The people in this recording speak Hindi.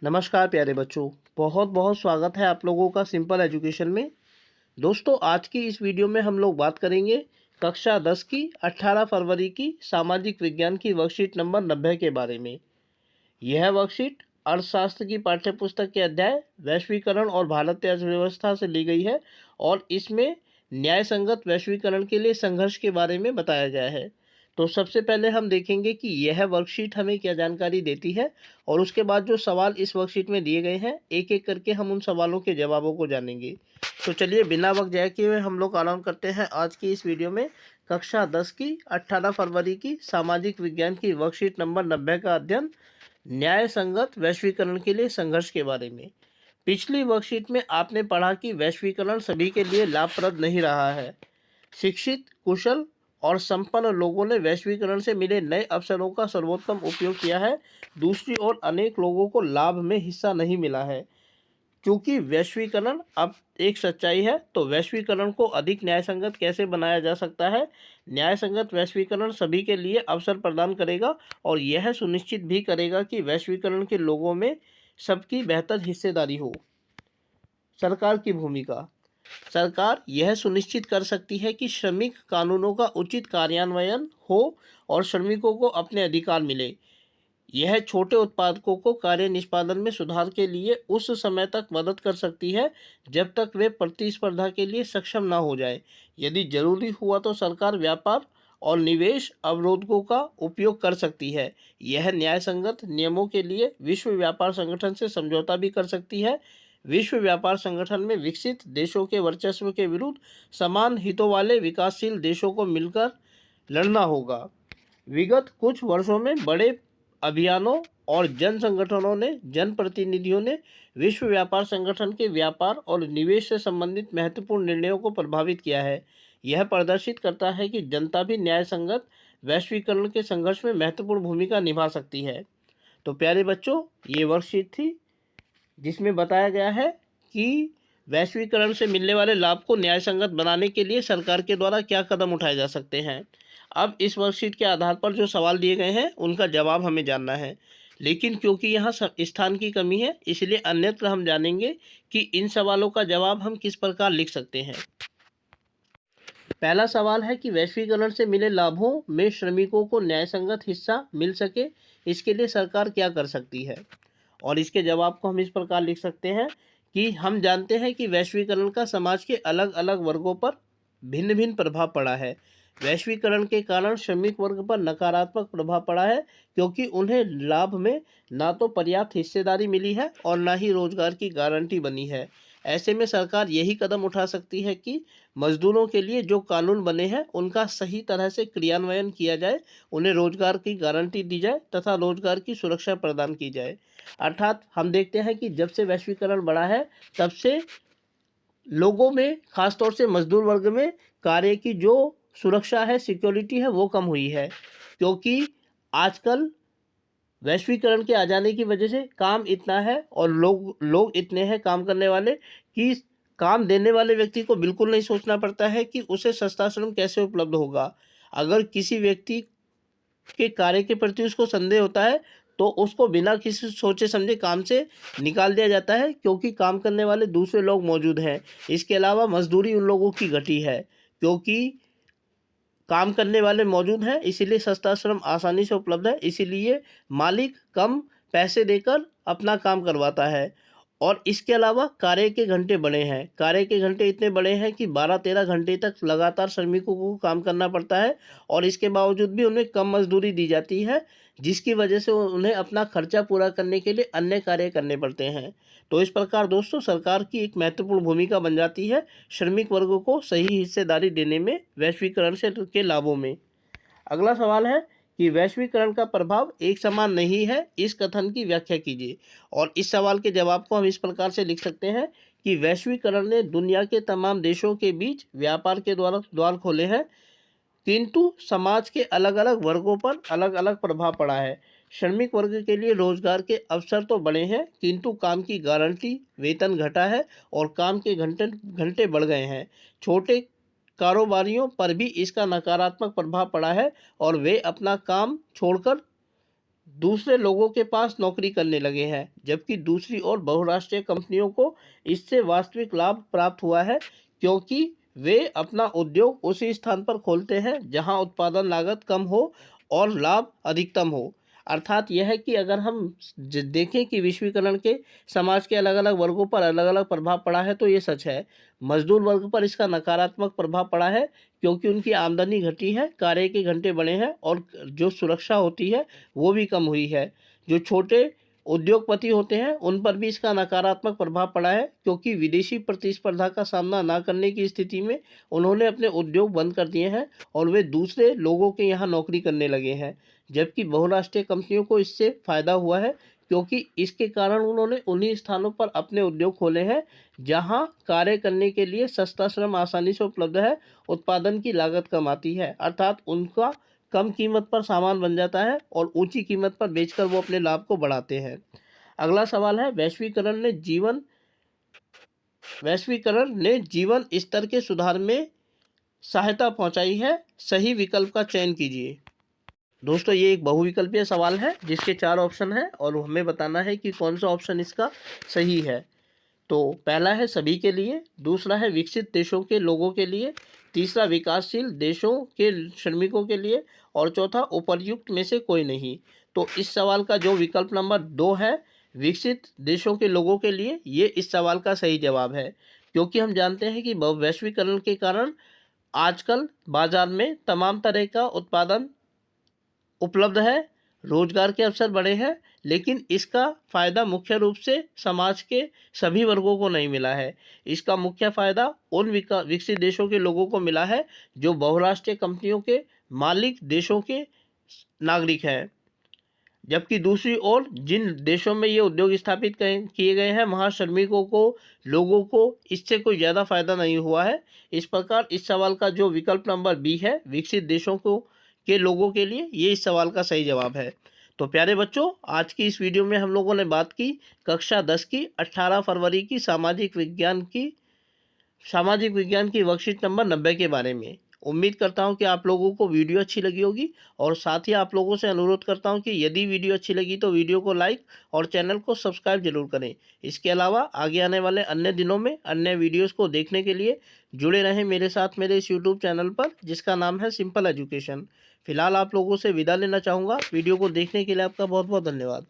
नमस्कार प्यारे बच्चों, बहुत बहुत स्वागत है आप लोगों का सिंपल एजुकेशन में। दोस्तों, आज की इस वीडियो में हम लोग बात करेंगे कक्षा 10 की 18 फरवरी की सामाजिक विज्ञान की वर्कशीट नंबर 90 के बारे में। यह वर्कशीट अर्थशास्त्र की पाठ्यपुस्तक के अध्याय वैश्वीकरण और भारतीय अर्थव्यवस्था से ली गई है और इसमें न्याय संगत वैश्वीकरण के लिए संघर्ष के बारे में बताया गया है। तो सबसे पहले हम देखेंगे कि यह वर्कशीट हमें क्या जानकारी देती है और उसके बाद जो सवाल इस वर्कशीट में दिए गए हैं एक एक करके हम उन सवालों के जवाबों को जानेंगे। तो चलिए बिना वक्त जाए किए हुए हम लोग आरंभ करते हैं आज की इस वीडियो में कक्षा 10 की 18 फरवरी की सामाजिक विज्ञान की वर्कशीट नंबर 90 का अध्ययन न्याय संगत वैश्वीकरण के लिए संघर्ष के बारे में। पिछली वर्कशीट में आपने पढ़ा कि वैश्वीकरण सभी के लिए लाभप्रद नहीं रहा है। शिक्षित, कुशल और संपन्न लोगों ने वैश्वीकरण से मिले नए अवसरों का सर्वोत्तम उपयोग किया है। दूसरी ओर अनेक लोगों को लाभ में हिस्सा नहीं मिला है। क्योंकि वैश्वीकरण अब एक सच्चाई है, तो वैश्वीकरण को अधिक न्यायसंगत कैसे बनाया जा सकता है। न्यायसंगत वैश्वीकरण सभी के लिए अवसर प्रदान करेगा और यह सुनिश्चित भी करेगा कि वैश्वीकरण के लोगों में सबकी बेहतर हिस्सेदारी हो। सरकार की भूमिका। सरकार यह सुनिश्चित कर सकती है कि श्रमिक कानूनों का उचित कार्यान्वयन हो और श्रमिकों को अपने अधिकार मिले। यह छोटे उत्पादकों को कार्य निष्पादन में सुधार के लिए उस समय तक मदद कर सकती है जब तक वे प्रतिस्पर्धा के लिए सक्षम न हो जाए। यदि जरूरी हुआ तो सरकार व्यापार और निवेश अवरोधकों का उपयोग कर सकती है। यह न्यायसंगत नियमों के लिए विश्व व्यापार संगठन से समझौता भी कर सकती है। विश्व व्यापार संगठन में विकसित देशों के वर्चस्व के विरुद्ध समान हितों वाले विकासशील देशों को मिलकर लड़ना होगा। विगत कुछ वर्षों में बड़े अभियानों और जन संगठनों ने जनप्रतिनिधियों ने विश्व व्यापार संगठन के व्यापार और निवेश से संबंधित महत्वपूर्ण निर्णयों को प्रभावित किया है। यह प्रदर्शित करता है कि जनता भी न्यायसंगत वैश्वीकरण के संघर्ष में महत्वपूर्ण भूमिका निभा सकती है। तो प्यारे बच्चों, ये वर्कशीट थी जिसमें बताया गया है कि वैश्वीकरण से मिलने वाले लाभ को न्यायसंगत बनाने के लिए सरकार के द्वारा क्या कदम उठाए जा सकते हैं। अब इस वर्कशीट के आधार पर जो सवाल दिए गए हैं उनका जवाब हमें जानना है, लेकिन क्योंकि यहाँ स्थान की कमी है इसलिए अन्यत्र हम जानेंगे कि इन सवालों का जवाब हम किस प्रकार लिख सकते हैं। पहला सवाल है कि वैश्वीकरण से मिले लाभों में श्रमिकों को न्यायसंगत हिस्सा मिल सके, इसके लिए सरकार क्या कर सकती है। और इसके जवाब को हम इस प्रकार लिख सकते हैं कि हम जानते हैं कि वैश्वीकरण का समाज के अलग अलग वर्गों पर भिन्न भिन्न प्रभाव पड़ा है। वैश्वीकरण के कारण श्रमिक वर्ग पर नकारात्मक प्रभाव पड़ा है क्योंकि उन्हें लाभ में ना तो पर्याप्त हिस्सेदारी मिली है और ना ही रोजगार की गारंटी बनी है। ऐसे में सरकार यही कदम उठा सकती है कि मजदूरों के लिए जो कानून बने हैं उनका सही तरह से क्रियान्वयन किया जाए, उन्हें रोजगार की गारंटी दी जाए तथा रोजगार की सुरक्षा प्रदान की जाए। अर्थात हम देखते हैं कि जब से वैश्वीकरण बढ़ा है तब से लोगों में, खासतौर से मजदूर वर्ग में कार्य की जो सुरक्षा है, सिक्योरिटी है, वो कम हुई है। क्योंकि आजकल वैश्वीकरण के आ जाने की वजह से काम इतना है और लोग इतने हैं काम करने वाले कि काम देने वाले व्यक्ति को बिल्कुल नहीं सोचना पड़ता है कि उसे सस्ता श्रम कैसे उपलब्ध होगा। अगर किसी व्यक्ति के कार्य के प्रति उसको संदेह होता है तो उसको बिना किसी सोचे समझे काम से निकाल दिया जाता है, क्योंकि काम करने वाले दूसरे लोग मौजूद हैं। इसके अलावा मजदूरी उन लोगों की घटी है क्योंकि काम करने वाले मौजूद हैं, इसीलिए सस्ता श्रम आसानी से उपलब्ध है। इसीलिए मालिक कम पैसे देकर अपना काम करवाता है। और इसके अलावा कार्य के घंटे बड़े हैं, कार्य के घंटे इतने बड़े हैं कि 12-13 घंटे तक लगातार श्रमिकों को काम करना पड़ता है और इसके बावजूद भी उन्हें कम मजदूरी दी जाती है, जिसकी वजह से उन्हें अपना खर्चा पूरा करने के लिए अन्य कार्य करने पड़ते हैं। तो इस प्रकार दोस्तों, सरकार की एक महत्वपूर्ण भूमिका बन जाती है श्रमिक वर्गों को सही हिस्सेदारी देने में वैश्वीकरण से के लाभों में। अगला सवाल है कि वैश्वीकरण का प्रभाव एक समान नहीं है, इस कथन की व्याख्या कीजिए। और इस सवाल के जवाब को हम इस प्रकार से लिख सकते हैं कि वैश्वीकरण ने दुनिया के तमाम देशों के बीच व्यापार के द्वार खोले हैं, किंतु समाज के अलग अलग वर्गों पर अलग अलग प्रभाव पड़ा है। श्रमिक वर्ग के लिए रोजगार के अवसर तो बढ़े हैं, किंतु काम की गारंटी, वेतन घटा है और काम के घंटे बढ़ गए हैं। छोटे कारोबारियों पर भी इसका नकारात्मक प्रभाव पड़ा है और वे अपना काम छोड़कर दूसरे लोगों के पास नौकरी करने लगे हैं, जबकि दूसरी ओर बहुराष्ट्रीय कंपनियों को इससे वास्तविक लाभ प्राप्त हुआ है, क्योंकि वे अपना उद्योग उसी स्थान पर खोलते हैं जहां उत्पादन लागत कम हो और लाभ अधिकतम हो। अर्थात यह है कि अगर हम देखें कि विश्वीकरण के समाज के अलग अलग वर्गों पर अलग अलग प्रभाव पड़ा है, तो ये सच है। मजदूर वर्ग पर इसका नकारात्मक प्रभाव पड़ा है, क्योंकि उनकी आमदनी घटी है, कार्य के घंटे बढ़े हैं और जो सुरक्षा होती है वो भी कम हुई है। जो छोटे उद्योगपति होते हैं उन पर भी इसका नकारात्मक प्रभाव पड़ा है, क्योंकि विदेशी प्रतिस्पर्धा का सामना ना करने की स्थिति में उन्होंने अपने उद्योग बंद कर दिए हैं और वे दूसरे लोगों के यहाँ नौकरी करने लगे हैं। जबकि बहुराष्ट्रीय कंपनियों को इससे फायदा हुआ है, क्योंकि इसके कारण उन्होंने उन्हीं स्थानों पर अपने उद्योग खोले हैं जहां कार्य करने के लिए सस्ता श्रम आसानी से उपलब्ध है, उत्पादन की लागत कम आती है, अर्थात उनका कम कीमत पर सामान बन जाता है और ऊंची कीमत पर बेचकर वो अपने लाभ को बढ़ाते हैं। अगला सवाल है, वैश्वीकरण ने जीवन स्तर के सुधार में सहायता पहुंचाई है, सही विकल्प का चयन कीजिए। दोस्तों, ये एक बहुविकल्पीय सवाल है जिसके 4 ऑप्शन हैं और हमें बताना है कि कौन सा ऑप्शन इसका सही है। तो पहला है सभी के लिए, दूसरा है विकसित देशों के लोगों के लिए, तीसरा विकासशील देशों के श्रमिकों के लिए और चौथा उपर्युक्त में से कोई नहीं। तो इस सवाल का जो विकल्प नंबर 2 है, विकसित देशों के लोगों के लिए, ये इस सवाल का सही जवाब है। क्योंकि हम जानते हैं कि वैश्वीकरण के कारण आजकल बाजार में तमाम तरह का उत्पादन उपलब्ध है, रोजगार के अवसर बढ़े हैं, लेकिन इसका फायदा मुख्य रूप से समाज के सभी वर्गों को नहीं मिला है। इसका मुख्य फायदा उन विकसित देशों के लोगों को मिला है जो बहुराष्ट्रीय कंपनियों के मालिक देशों के नागरिक हैं। जबकि दूसरी ओर जिन देशों में ये उद्योग स्थापित किए गए हैं, वहाँ श्रमिकों को, लोगों को इससे कोई ज़्यादा फायदा नहीं हुआ है। इस प्रकार इस सवाल का जो विकल्प नंबर बी है, विकसित देशों के लोगों के लिए, ये इस सवाल का सही जवाब है। तो प्यारे बच्चों, आज की इस वीडियो में हम लोगों ने बात की कक्षा 10 की 18 फरवरी की सामाजिक विज्ञान की वर्कशीट नंबर 90 के बारे में। उम्मीद करता हूं कि आप लोगों को वीडियो अच्छी लगी होगी और साथ ही आप लोगों से अनुरोध करता हूं कि यदि वीडियो अच्छी लगी तो वीडियो को लाइक और चैनल को सब्सक्राइब जरूर करें। इसके अलावा आगे आने वाले अन्य दिनों में अन्य वीडियोस को देखने के लिए जुड़े रहें मेरे साथ मेरे इस यूट्यूब चैनल पर, जिसका नाम है सिंपल एजुकेशन। फिलहाल आप लोगों से विदा लेना चाहूँगा। वीडियो को देखने के लिए आपका बहुत बहुत धन्यवाद।